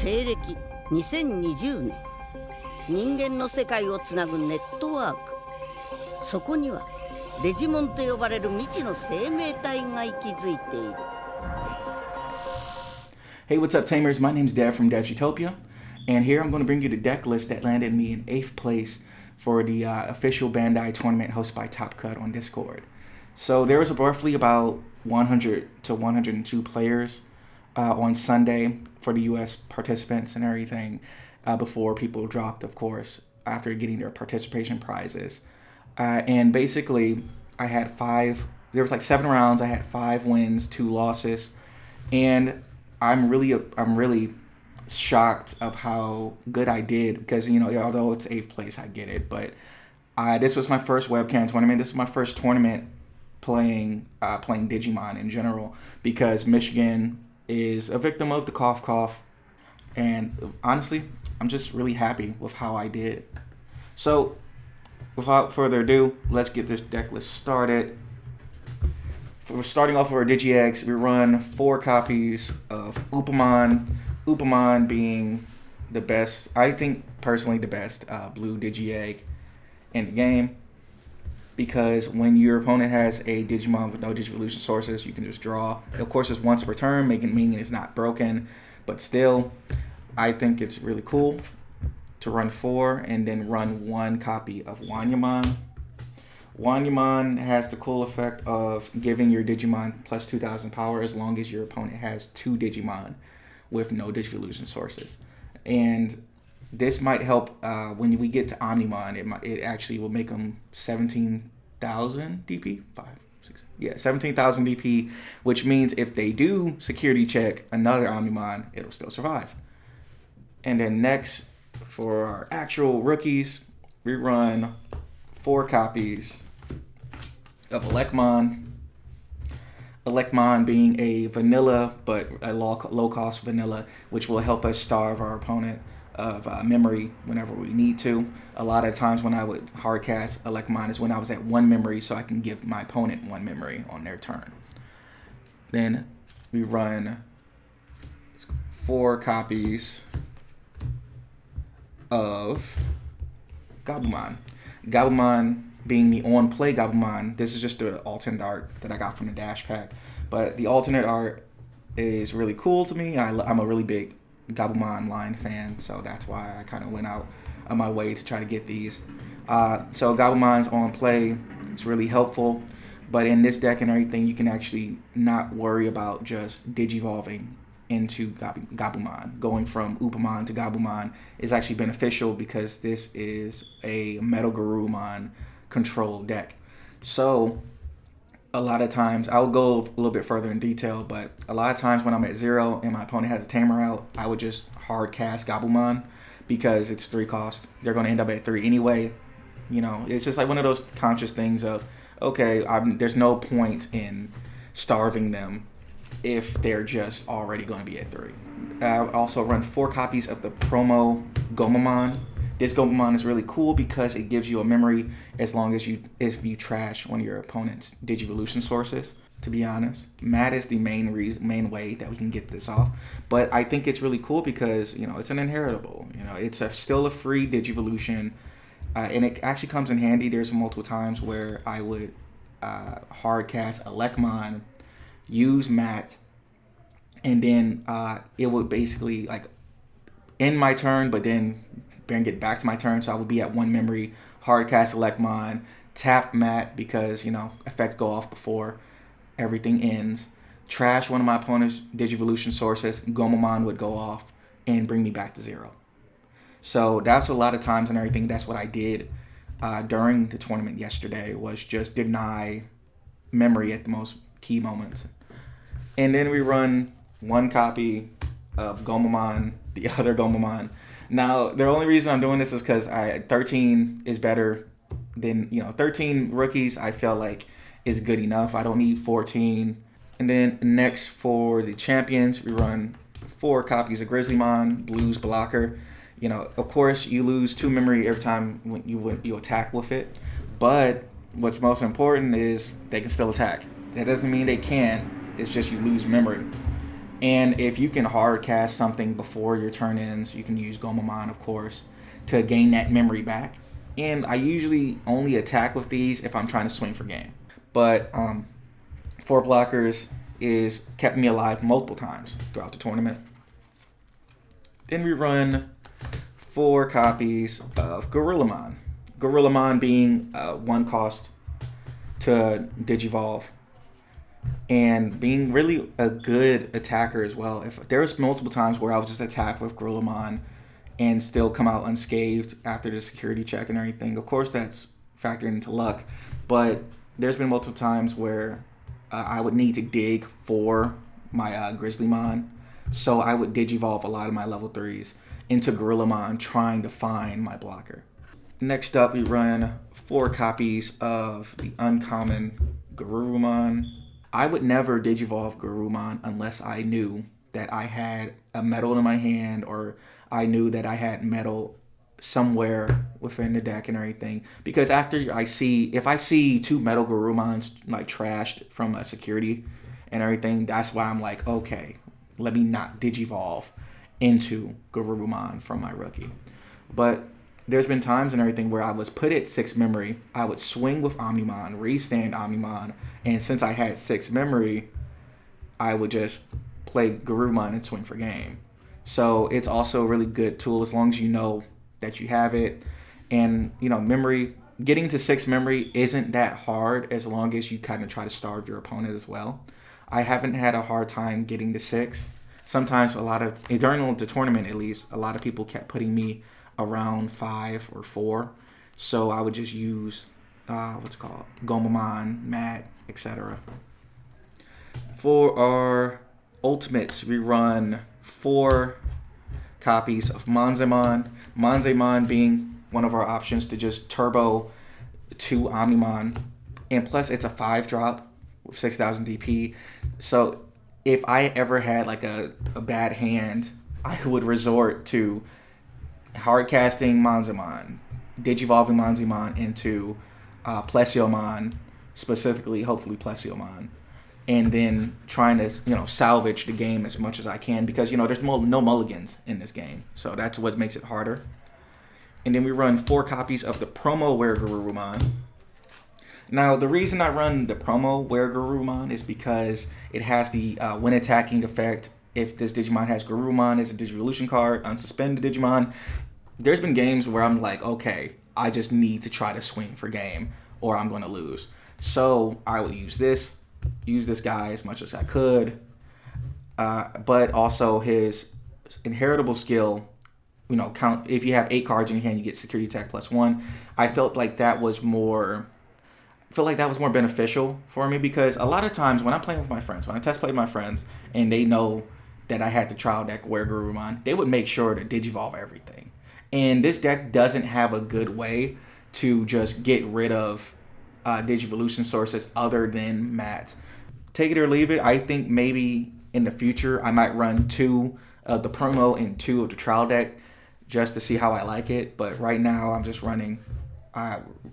西暦2020年、人間の世界をつなぐネットワーク。そこにはデジモンと呼ばれる未知の生命体が息づいている。 Hey, what's up, Tamers? My name's Dev from DevsUtopia, and here I'm going to bring you the deck list that landed me in 8th place for the official Bandai tournament hosted by TopCut on Discord. So there was roughly about 100 to 102 players on Sunday for the U.S. participants and everything before people dropped, of course, after getting their participation prizes. And basically, I had there was like 7 rounds. I had 5 wins, 2 losses, and I'm really shocked of how good I did because, you know, although it's 8th place, I get it. But this was my first webcam tournament. This is my first tournament playing Digimon in general because Michigan is a victim of the cough. And honestly, I'm just really happy with how I did. So without further ado, let's get this deck list started. We're starting off with our DigiEggs. We run 4 copies of Upamon. Upamon being the best, I think personally the best blue DigiEgg in the game. Because when your opponent has a Digimon with no Digivolution sources, you can just draw. Of course, it's once per turn, meaning it's not broken. But still, I think it's really cool to run 4 and then run 1 copy of Wanyamon. Wanyamon has the cool effect of giving your Digimon plus 2,000 power as long as your opponent has 2 Digimon with no Digivolution sources. And this might help when we get to Omnimon. It actually will make them 17,000 DP? 17,000 DP, which means if they do security check another Omnimon, it'll still survive. And then next, for our actual rookies, we run 4 copies of Alekmon. Alekmon being a vanilla, but a low-cost vanilla, which will help us starve our opponent of memory whenever we need to. A lot of times when I would hardcast Alekmon is when I was at 1 memory, so I can give my opponent 1 memory on their turn. Then we run 4 copies of Gomumon. Gomumon being the on-play Gomumon. This is just the alternate art that I got from the Dash Pack. But the alternate art is really cool to me. I'm a really big Gomumon line fan, so that's why I kind of went out of my way to try to get these. So Gomumon's on-play is really helpful. But in this deck and everything, you can actually not worry about just digivolving into Gomumon. Going from Upamon to Gomumon is actually beneficial because this is a Metal Garurumon control deck. So a lot of times, I'll go a little bit further in detail, but a lot of times when I'm at 0 and my opponent has a Tamer out, I would just hard cast Gomumon because it's 3 cost. They're going to end up at 3 anyway. You know, it's just like one of those conscious things of, okay, there's no point in starving them if they're just already going to be at 3. I also run 4 copies of the promo Gomumon. This Gomumon is really cool because it gives you a memory as long as if you trash one of your opponent's Digivolution sources. To be honest, Matt is the main way that we can get this off. But I think it's really cool because, you know, it's an inheritable. You know, it's still a free Digivolution, and it actually comes in handy. There's multiple times where I would hard cast Alekmon, use Matt, and then it would basically like end my turn, but then bring it back to my turn. So I would be at 1 memory, hard cast Alekmon, tap Matt because, you know, effect go off before everything ends, trash one of my opponent's Digivolution sources, Gomumon would go off and bring me back to 0. So that's a lot of times and everything. That's what I did during the tournament yesterday, was just deny memory at the most key moments. And then we run 1 copy of Gomumon, the other Gomumon. Now, the only reason I'm doing this is because 13 is better than, 13 rookies I feel like is good enough. I don't need 14. And then next for the champions, we run 4 copies of Grizzlymon, Blues Blocker. Of course, you lose 2 memory every time when you attack with it. But what's most important is they can still attack. That doesn't mean they can't. It's just you lose memory. And if you can hard cast something before your turn ends, you can use Gomumon, of course, to gain that memory back. And I usually only attack with these if I'm trying to swing for game. But 4 blockers is kept me alive multiple times throughout the tournament. Then we run 4 copies of Gorillomon. Gorillomon being 1 cost to Digivolve, and being really a good attacker as well. If there was multiple times where I would just attack with Gorillomon and still come out unscathed after the security check and everything. Of course, that's factored into luck, but there's been multiple times where I would need to dig for my Grizzlymon, so I would Digivolve a lot of my level 3s into Gorillomon trying to find my blocker. Next up, we run 4 copies of the uncommon Gomumon. I would never Digivolve Gomumon unless I knew that I had a metal in my hand, or I knew that I had metal somewhere within the deck and everything. Because if I see 2 metal Gomumons like trashed from a security and everything, that's why I'm like, okay, let me not Digivolve into Gomumon from my rookie. But there's been times and everything where I was put at 6 memory, I would swing with Omnimon, restand Omnimon, and since I had 6 memory, I would just play Gomumon and swing for game. So it's also a really good tool as long as you know that you have it. And, memory, getting to 6 memory isn't that hard as long as you kind of try to starve your opponent as well. I haven't had a hard time getting to 6. Sometimes during the tournament at least, a lot of people kept putting me around 5 or 4. So I would just use, Gomumon, Matt, etc. For our ultimates, we run 4 copies of Manzemon. Manzemon being one of our options to just turbo to Omnimon. And plus, it's a 5-drop with 6,000 DP. So if I ever had like a bad hand, I would resort to hard casting Manzemon, Digivolving Manzemon into Plesiomon, specifically, hopefully Plesiomon, and then trying to salvage the game as much as I can, because there's no mulligans in this game, so that's what makes it harder. And then we run 4 copies of the promo Weregurumon. Now, the reason I run the promo Weregurumon is because it has the when attacking effect. If this Digimon has Gomumon as a Digivolution card, unsuspend the Digimon. There's been games where I'm like, okay, I just need to try to swing for game or I'm going to lose. So I would use this guy as much as I could. But also his inheritable skill, count if you have 8 cards in your hand, you get security attack +1. I felt like that was more beneficial for me, because a lot of times when I'm playing with my friends, when I test play with my friends, and they know that I had the trial deck Weregurumon, they would make sure to Digivolve everything. And this deck doesn't have a good way to just get rid of Digivolution sources other than Matt. Take it or leave it. I think maybe in the future I might run 2 of the promo and 2 of the trial deck just to see how I like it. But right now I'm just running.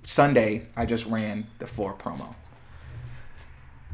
Sunday I just ran the 4 promo.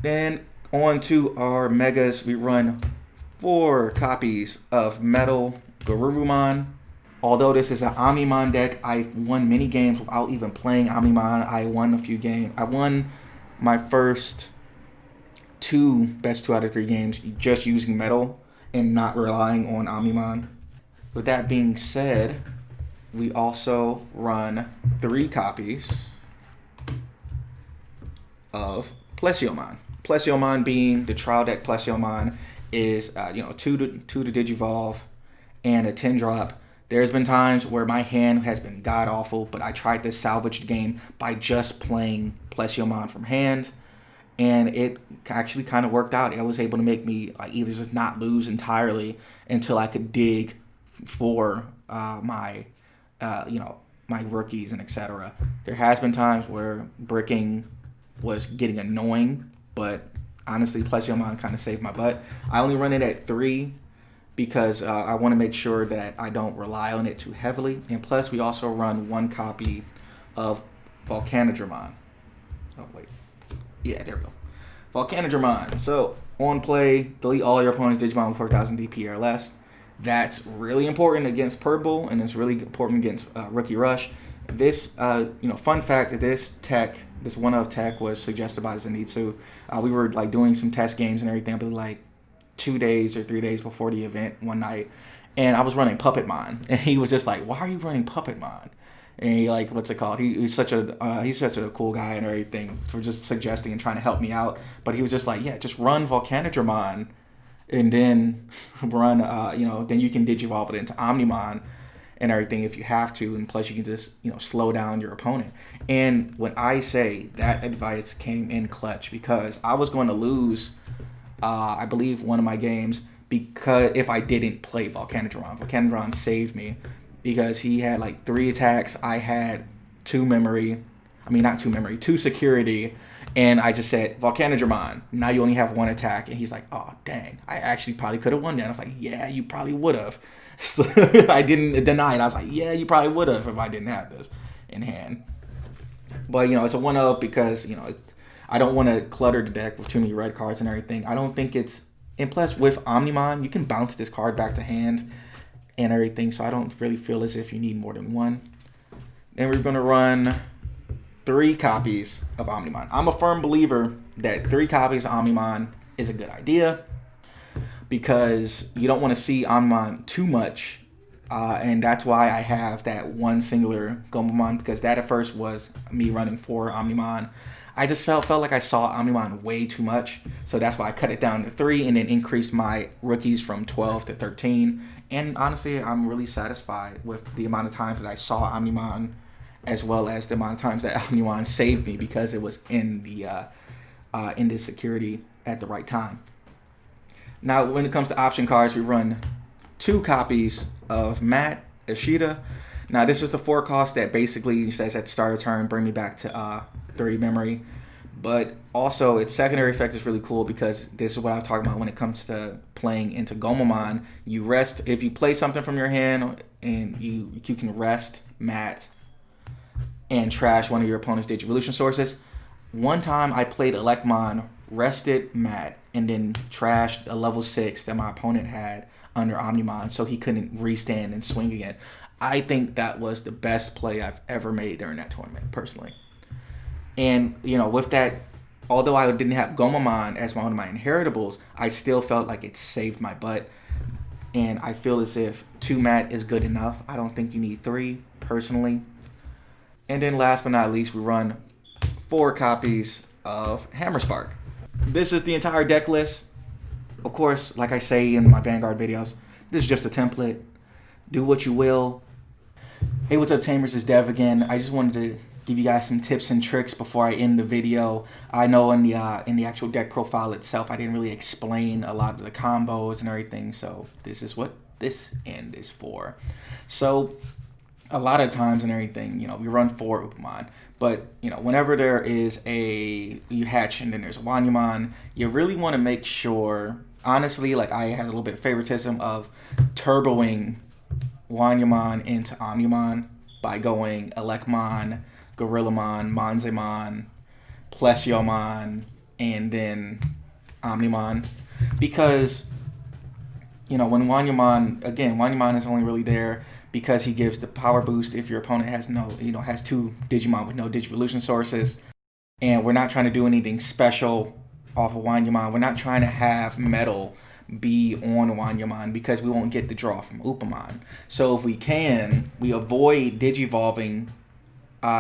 Then on to our megas, we run 4 copies of Metal Gomumon. Although this is an Omnimon deck, I've won many games without even playing Omnimon. I won a few games. I won my first 2 best 2 out of 3 games just using Metal and not relying on Omnimon. With that being said, we also run 3 copies of Plesiomon. Plesiomon being the trial deck. Plesiomon is 2 to Digivolve and a 10-drop. There's been times where my hand has been god awful, but I tried to salvage the game by just playing Plesiomon from hand, and it actually kind of worked out. It was able to make me either just not lose entirely until I could dig for my rookies and etc. There has been times where bricking was getting annoying, but honestly, Plesiomon kind of saved my butt. I only run it at 3 because I want to make sure that I don't rely on it too heavily. And plus, we also run 1 copy of Volcanodramon. Oh, wait. Yeah, there we go. Volcanodramon. So, On play, delete all your opponent's Digimon with 4,000 DP or less. That's really important against Purple, and it's really important against Rookie Rush. This, fun fact that this one-of tech was suggested by Zenitsu. We were like doing some test games and everything, but like 2 days or 3 days before the event one night, and I was running Puppetmon, and he was just like, "Why are you running Puppetmon?" And he like, what's it called? He's such a cool guy and everything for just suggesting and trying to help me out. But he was just like, yeah, just run Volcanodramon, and then run, then you can Digivolve it into Omnimon and everything if you have to, and plus you can just slow down your opponent. And when I say that advice came in clutch, because I was going to lose, I believe one of my games, because if I didn't play Volcanodramon saved me because he had like 3 attacks. I had 2 security, and I just said Volcanodramon. Now you only have 1 attack, and he's like, oh dang, I actually probably could have won that. I was like, yeah, you probably would have. So I didn't deny it. I was like, yeah, you probably would have if I didn't have this in hand. But it's a 1-of because I don't want to clutter the deck with too many red cards and everything. I don't think it's, and plus with Omnimon, you can bounce this card back to hand and everything, so I don't really feel as if you need more than 1. Then we're going to run 3 copies of Omnimon. I'm a firm believer that 3 copies of Omnimon is a good idea because you don't want to see Omnimon too much, and that's why I have that one singular Gomumon, because that at first was me running 4 Omnimon. I just felt like I saw Omnimon way too much, so that's why I cut it down to 3 and then increased my rookies from 12 to 13. And honestly, I'm really satisfied with the amount of times that I saw Omnimon, as well as the amount of times that Omnimon saved me because it was in the security at the right time. Now, when it comes to option cards, we run 2 copies of Matt Ishida. Now, this is the 4 cost that basically says at the start of turn, bring me back to 3 memory. But also, its secondary effect is really cool because this is what I was talking about when it comes to playing into Gomumon. You rest, if you play something from your hand, and you can rest Matt and trash one of your opponent's Digivolution sources. One time I played Alekmon, rested Matt, and then trashed a level 6 that my opponent had under Omnimon so he couldn't restand and swing again. I think that was the best play I've ever made during that tournament, personally. And, with that, although I didn't have Gomumon as one of my inheritables, I still felt like it saved my butt. And I feel as if 2 Matt is good enough. I don't think you need 3, personally. And then last but not least, we run 4 copies of Hammerspark. This is the entire deck list. Of course, like I say in my Vanguard videos, this is just a template. Do what you will. Hey, what's up, Tamers? It's Dev again. I just wanted to give you guys some tips and tricks before I end the video. I know in the actual deck profile itself, I didn't really explain a lot of the combos and everything, so this is what this end is for. So a lot of times and everything, we run 4 Upamon, but whenever there is you hatch and then there's a Wanyamon, you really want to make sure, honestly, like I had a little bit of favoritism of turboing Wanyamon into Omnimon by going Alekmon, Gorillamon, Monzemon, Plesiomon, and then Omnimon. Because, when Wanyamon is only really there because he gives the power boost if your opponent has has 2 Digimon with no Digivolution sources. And we're not trying to do anything special off of Wanyamon. We're not trying to have Metal be on Wanyamon because we won't get the draw from Upamon. So if we can, we avoid Digivolving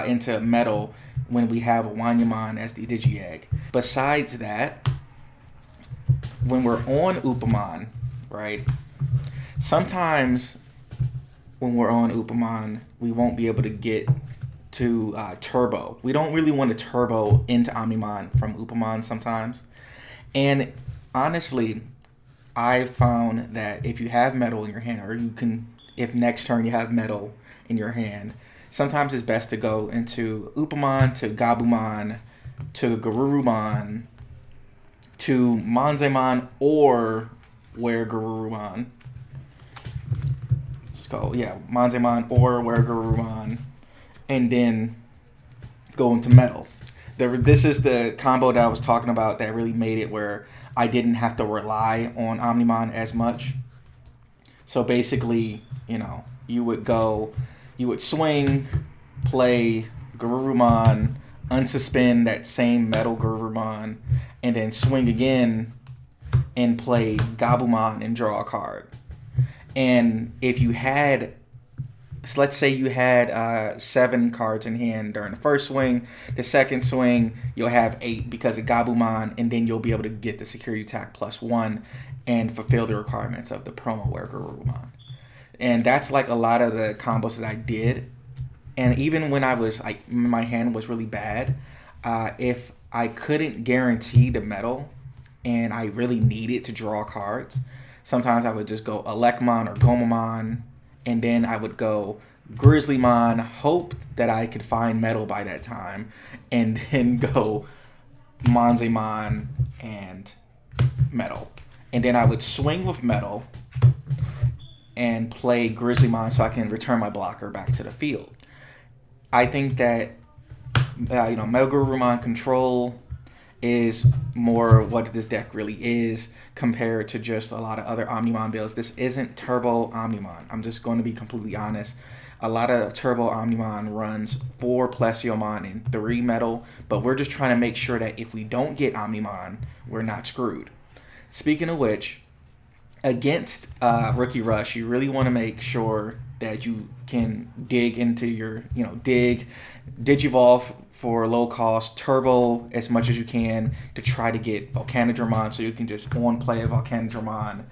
into Metal when we have a Wanyamon as the Digi-Egg. Besides that, when we're on Upamon, right, sometimes when we're on Upamon, we won't be able to get to Turbo. We don't really want to Turbo into Omnimon from Upamon sometimes. And honestly, I've found that if you have Metal in your hand, or if next turn you have Metal in your hand, sometimes it's best to go into Upamon, to Gabumon, to Garurumon, to Monzemon, or Were Garurumon. So yeah, Monzemon or Were Garurumon, and then go into Metal. This is the combo that I was talking about that really made it where I didn't have to rely on Omnimon as much. So basically, you would swing, play Gomumon, unsuspend that same metal Gomumon, and then swing again and play Gomumon and draw a card. And if you had, so let's say you had 7 cards in hand during the first swing, the second swing you'll have 8 because of Gomumon, and then you'll be able to get the security attack +1 and fulfill the requirements of the promo wear Gomumon. And that's like a lot of the combos that I did. And even when I was like, my hand was really bad, if I couldn't guarantee the metal and I really needed to draw cards, sometimes I would just go Alekmon or Gomumon, and then I would go Grizzlymon, hoped that I could find metal by that time, and then go Monzemon and metal. And then I would swing with metal and play Grizzlymon so I can return my blocker back to the field. I think that Metal Gomumon control is more what this deck really is compared to just a lot of other Omnimon builds. This isn't Turbo Omnimon. I'm just going to be completely honest. A lot of Turbo Omnimon runs 4 Plesiomon and 3 metal, but we're just trying to make sure that if we don't get Omnimon, we're not screwed. Speaking of which, against Rookie Rush, you really want to make sure that you can dig into your, Digivolve for low cost, Turbo as much as you can to try to get Volcanodramon so you can just play a Volcanodramon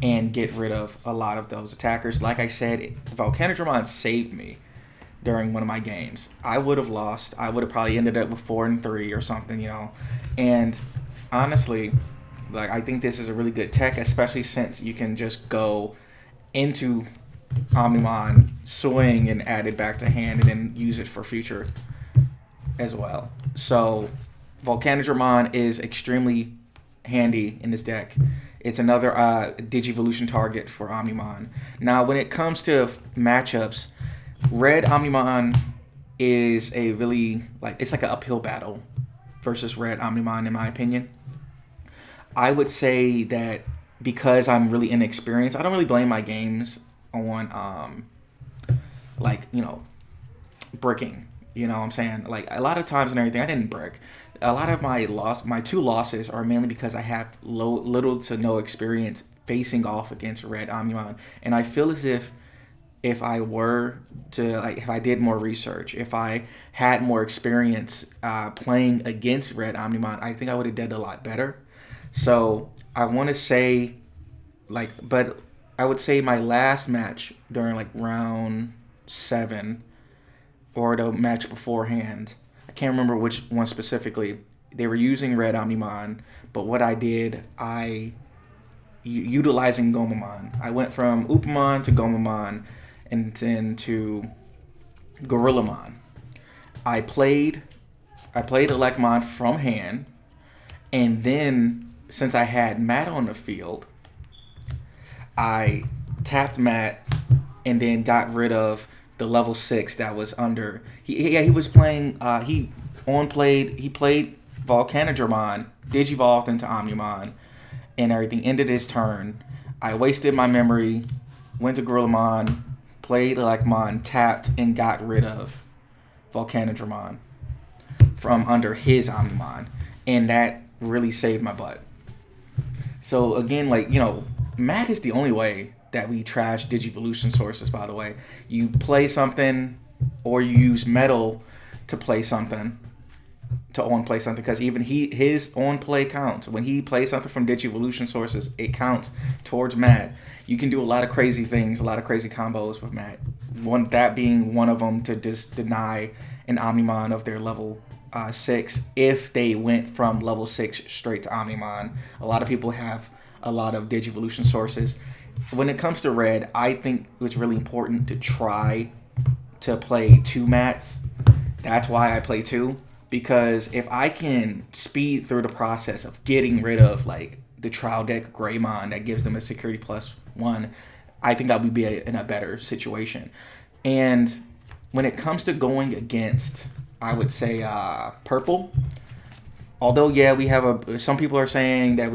and get rid of a lot of those attackers. Like I said, Volcanodramon saved me during one of my games. I would have lost. I would have probably ended up with 4-3 or something, And honestly, I think this is a really good tech, especially since you can just go into Omnimon, swing, and add it back to hand, and then use it for future as well. So Volcanodramon is extremely handy in this deck. It's another Digivolution target for Omnimon. Now, when it comes to matchups, Red Omnimon is a really, it's like an uphill battle versus Red Omnimon, in my opinion. I would say that because I'm really inexperienced, I don't really blame my games on, bricking. You know what I'm saying? A lot of times and everything, I didn't brick. A lot of my 2 losses are mainly because I have little to no experience facing off against Red Omnimon. And I feel as if I were to, if I did more research, if I had more experience playing against Red Omnimon, I think I would have done a lot better. So I want to say, but I would say my last match during round 7 or the match beforehand, I can't remember which one specifically, they were using Red Omnimon, but what I did, utilizing Gomumon, I went from Upamon to Gomumon and then to Gorillamon. I played Alekmon from hand, and then since I had Matt on the field, I tapped Matt and then got rid of the level 6 that was under. He was playing. He played Volcanodramon, Digivolved into Omnimon, and everything. Ended his turn. I wasted my memory, went to Gorillamon, played Alekmon, tapped, and got rid of Volcanodramon from under his Omnimon, and that really saved my butt. So again, Matt is the only way that we trash Digivolution sources, by the way. You play something, or you use metal to play something, to on-play something, because even his on-play counts. When he plays something from Digivolution sources, it counts towards Matt. You can do a lot of crazy things, a lot of crazy combos with Matt. That being one of them, to just deny an Omnimon of their level 6 if they went from level 6 straight to Omnimon. A lot of people have a lot of Digivolution sources. When it comes to Red, I think it's really important to try to play 2 mats. That's why I play 2, because if I can speed through the process of getting rid of the trial deck Greymon that gives them a security +1, I think I would be in a better situation. And when it comes to going against I would say purple. Although, yeah, we have some people are saying that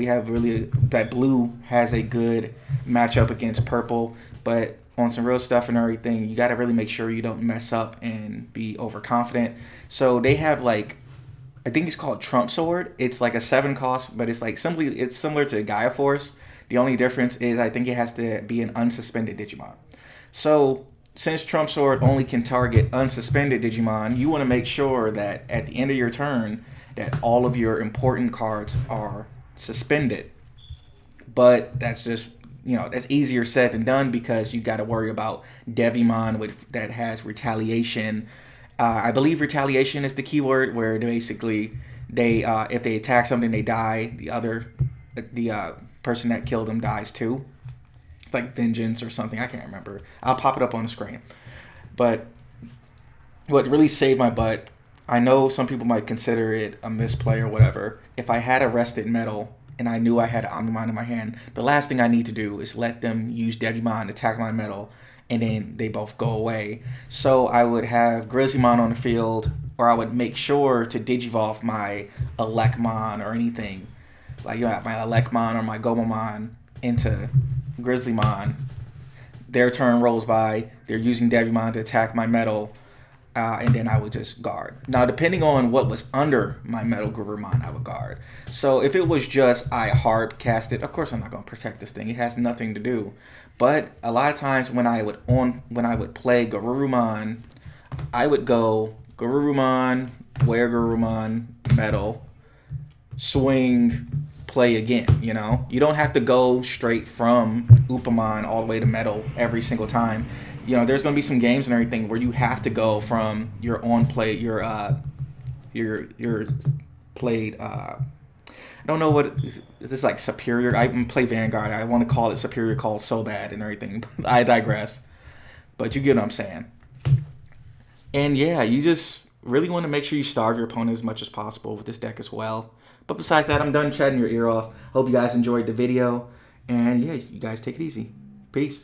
that blue has a good matchup against purple, but on some real stuff and everything, you got to really make sure you don't mess up and be overconfident. So they have like, I think it's called Trump Sword. It's like a 7 cost, but it's like it's similar to Gaia Force. The only difference is I think it has to be an unsuspended Digimon. So since Trump Sword only can target unsuspended Digimon, you want to make sure that at the end of your turn that all of your important cards are suspended. But that's just, that's easier said than done because you got to worry about Devimon that has retaliation. I believe retaliation is the keyword, where basically if they attack something, they die. The person that killed them dies too. Like vengeance or something. I can't remember. I'll pop it up on the screen. But what really saved my butt, I know some people might consider it a misplay or whatever. If I had Arrested Metal and I knew I had Omnimon in my hand, the last thing I need to do is let them use Devimon to attack my metal, and then they both go away. So I would have Grizzlymon on the field, or I would make sure to Digivolve my Alekmon or anything. Like, my Alekmon or my Gomumon into Grizzlymon. Their turn rolls by, they're using Devimon to attack my metal, and then I would just guard. Now, depending on what was under my metal Gomumon, I would guard. So if it was just I hard cast it, of course I'm not going to protect this thing. It has nothing to do. But a lot of times when I would play Gomumon, I would go Gomumon, wear Gomumon, metal, swing, play again. You don't have to go straight from Upamon all the way to metal every single time. There's going to be some games and everything where you have to go from your on play, your played. I don't know what is this, like Superior. I play Vanguard. I want to call it Superior Call so bad and everything. I digress. But you get what I'm saying. And yeah, you just really want to make sure you starve your opponent as much as possible with this deck as well. But besides that, I'm done chatting your ear off. Hope you guys enjoyed the video. And yeah, you guys take it easy. Peace.